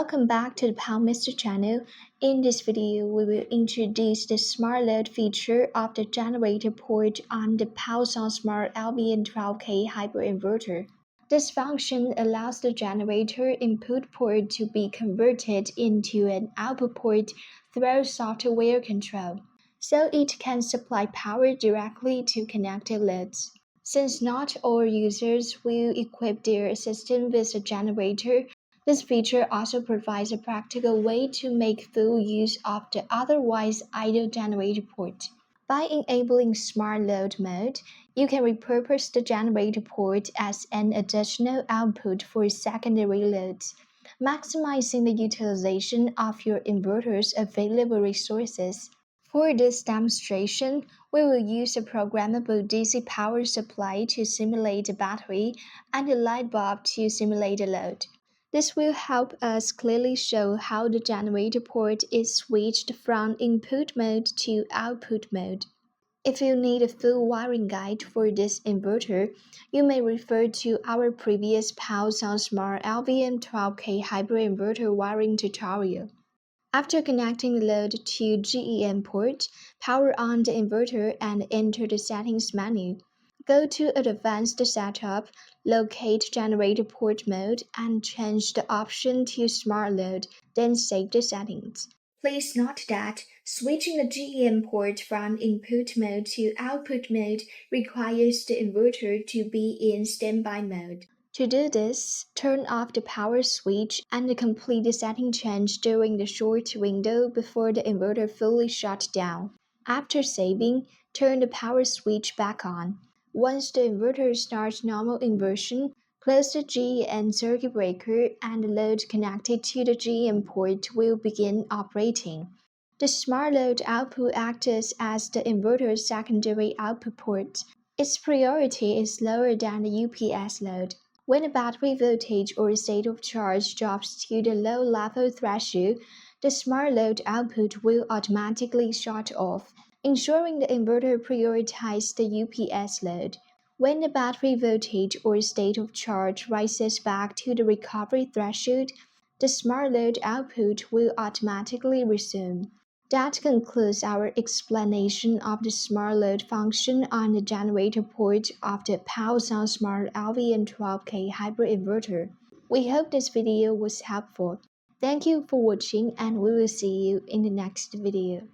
Welcome back to the POW-Mr channel. In this video, we will introduce the smart load feature of the generator port on the POW-SunSmart LVM12K hybrid inverter. This function allows the generator input port to be converted into an output port through software control, so it can supply power directly to connected loads. Since not all users will equip their system with a generator, this feature also provides a practical way to make full use of the otherwise idle generator port. By enabling Smart Load mode, you can repurpose the generator port as an additional output for secondary loads, maximizing the utilization of your inverter's available resources. For this demonstration, we will use a programmable DC power supply to simulate the battery and a light bulb to simulate the load. This will help us clearly show how the generator port is switched from input mode to output mode. If you need a full wiring guide for this inverter, you may refer to our previous POW-SunSmart LVM12K hybrid inverter wiring tutorial. After connecting the load to GEM port, power on the inverter and enter the Settings menu. Go to Advanced Setup, locate Generator Port Mode, and change the option to Smart Load, then save the settings. Please note that switching the GEM port from input mode to output mode requires the inverter to be in standby mode. To do this, turn off the power switch and complete the setting change during the short window before the inverter fully shuts down. After saving, turn the power switch back on. Once the inverter starts normal inversion, close the GEM circuit breaker and the load connected to the GEM port will begin operating. The smart load output acts as the inverter's secondary output port. Its priority is lower than the UPS load. When the battery voltage or state of charge drops to the low level threshold, the smart load output will automatically shut off, ensuring the inverter prioritizes the UPS load. When the battery voltage or state of charge rises back to the recovery threshold, the smart load output will automatically resume. That concludes our explanation of the smart load function on the generator port of the POW-SunSmart LVM12K hybrid inverter. We hope this video was helpful. Thank you for watching, and we will see you in the next video.